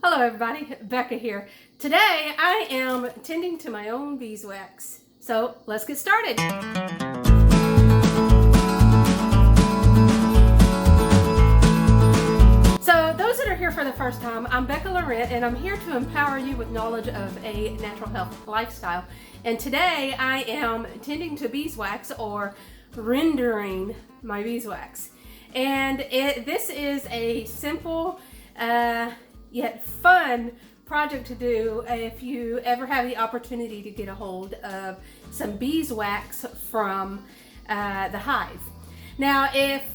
Hello everybody, Bekka here. Today I am tending to my own beeswax. So let's get started. So those that are here for the first time, I'm Bekka Laurent and I'm here to empower you with knowledge of a natural health lifestyle. And today I am tending to beeswax or rendering my beeswax. And this is a simple yet fun project to do if you ever have the opportunity to get a hold of some beeswax from the Hive. Now, if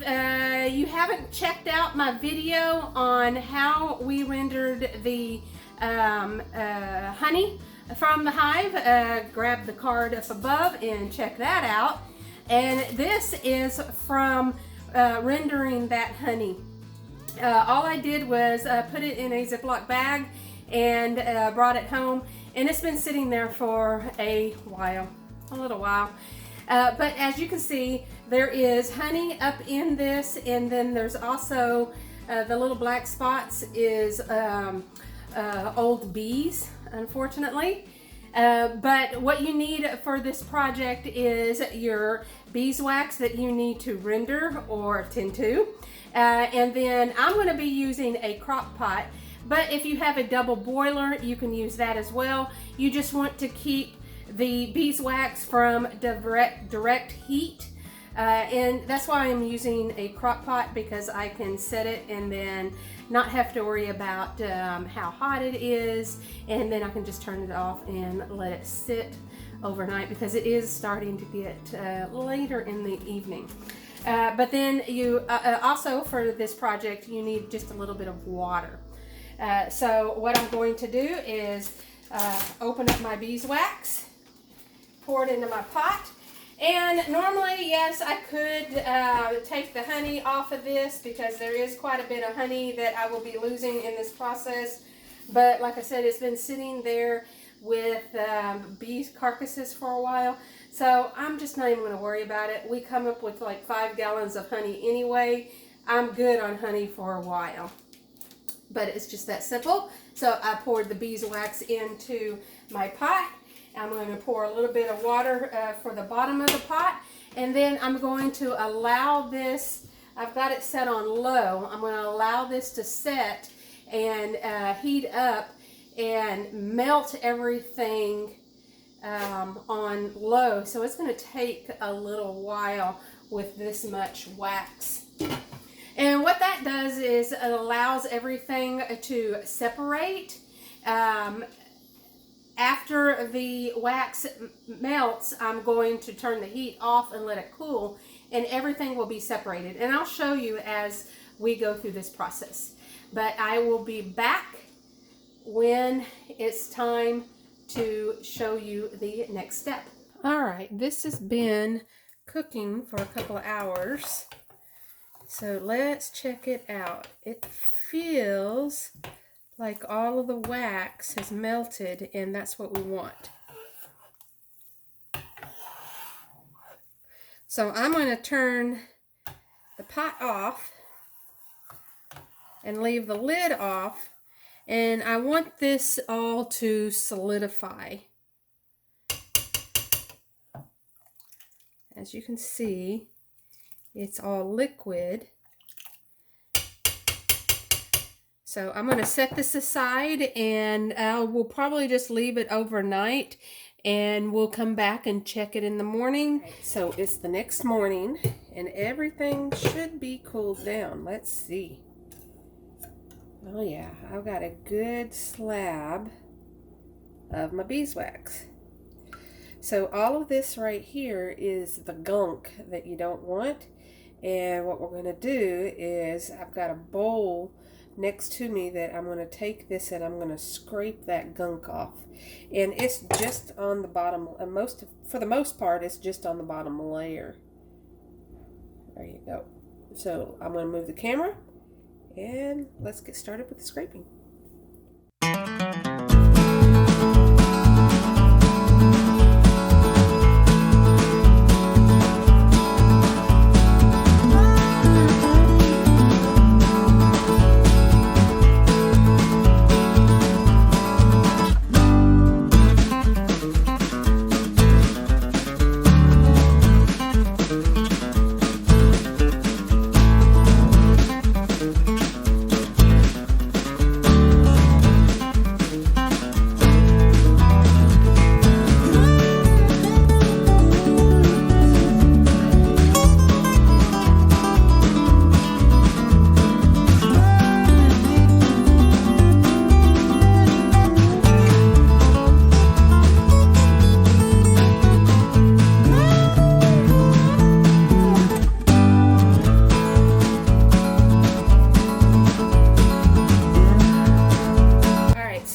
you haven't checked out my video on how we rendered the honey from the Hive, grab the card up above and check that out. And this is from rendering that honey. All I did was put it in a Ziploc bag and brought it home, and it's been sitting there for a little while. But as you can see, there is honey up in this, and then there's also the little black spots is old bees, unfortunately. But what you need for this project is your beeswax that you need to render or tend to. And then I'm going to be using a crock pot, but if you have a double boiler, you can use that as well. You just want to keep the beeswax from direct heat. And that's why I'm using a crock pot, because I can set it and then not have to worry about how hot it is, and then I can just turn it off and let it sit overnight, because it is starting to get later in the evening. But then you also, for this project, you need just a little bit of water. So what I'm going to do is open up my beeswax, pour it into my pot. And normally, yes, I could take the honey off of this, because there is quite a bit of honey that I will be losing in this process. But like I said, it's been sitting there with bee carcasses for a while. So I'm just not even going to worry about it. We come up with like 5 gallons of honey anyway. I'm good on honey for a while. But it's just that simple. So I poured the beeswax into my pot. I'm going to pour a little bit of water for the bottom of the pot, and then I'm going to allow this, I've got it set on low, I'm going to allow this to set and heat up and melt everything on low. So it's going to take a little while with this much wax. And what that does is it allows everything to separate. After the wax melts, I'm going to turn the heat off and let it cool, and everything will be separated. And I'll show you as we go through this process. But I will be back when it's time to show you the next step. All right, this has been cooking for a couple of hours. So let's check it out. It feels like all of the wax has melted, and that's what we want. So I'm going to turn the pot off and leave the lid off, and I want this all to solidify. As you can see, it's all liquid. So I'm going to set this aside, and we'll probably just leave it overnight, and we'll come back and check it in the morning. So it's the next morning, and everything should be cooled down. Let's see. Oh yeah, I've got a good slab of my beeswax. So all of this right here is the gunk that you don't want. And what we're going to do is, I've got a bowl next to me that I'm going to take this and I'm going to scrape that gunk off. And it's just on the bottom, for the most part, it's just on the bottom layer. There you go. So I'm going to move the camera, and let's get started with the scraping.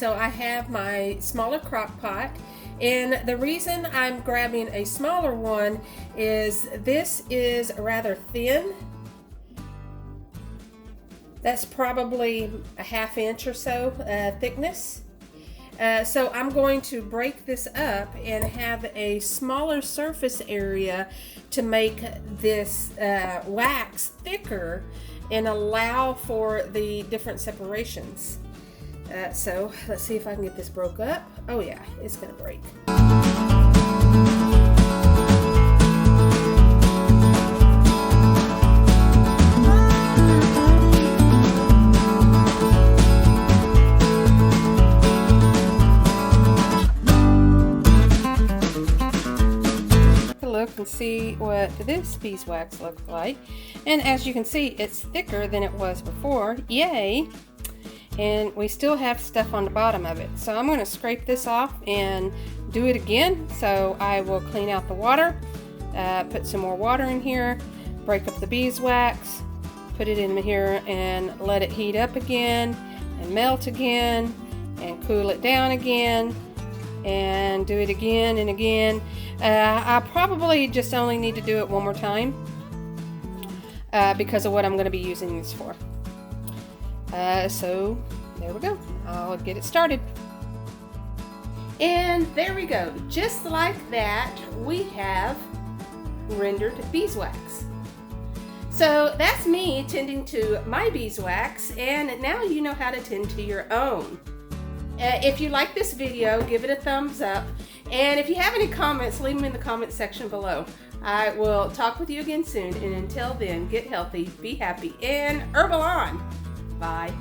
so I have my smaller crock pot, and the reason I'm grabbing a smaller one is this is rather thin. That's probably a ½ inch or so thickness. So I'm going to break this up and have a smaller surface area to make this wax thicker and allow for the different separations. So let's see if I can get this broke up. Oh yeah, it's gonna break. Look and see what this beeswax looks like, and as you can see, it's thicker than it was before. Yay! And we still have stuff on the bottom of it, so I'm going to scrape this off and do it again. So I will clean out the water, put some more water in here, break up the beeswax, put it in here and let it heat up again and melt again and cool it down again and do it again and again. I probably just only need to do it one more time because of what I'm going to be using this for. So there we go. I'll get it started. And there we go. Just like that, we have rendered beeswax. So that's me tending to my beeswax, and now you know how to tend to your own. If you like this video, give it a thumbs up. And if you have any comments, leave them in the comment section below. I will talk with you again soon. And until then, get healthy, be happy, and herbal on. Bye.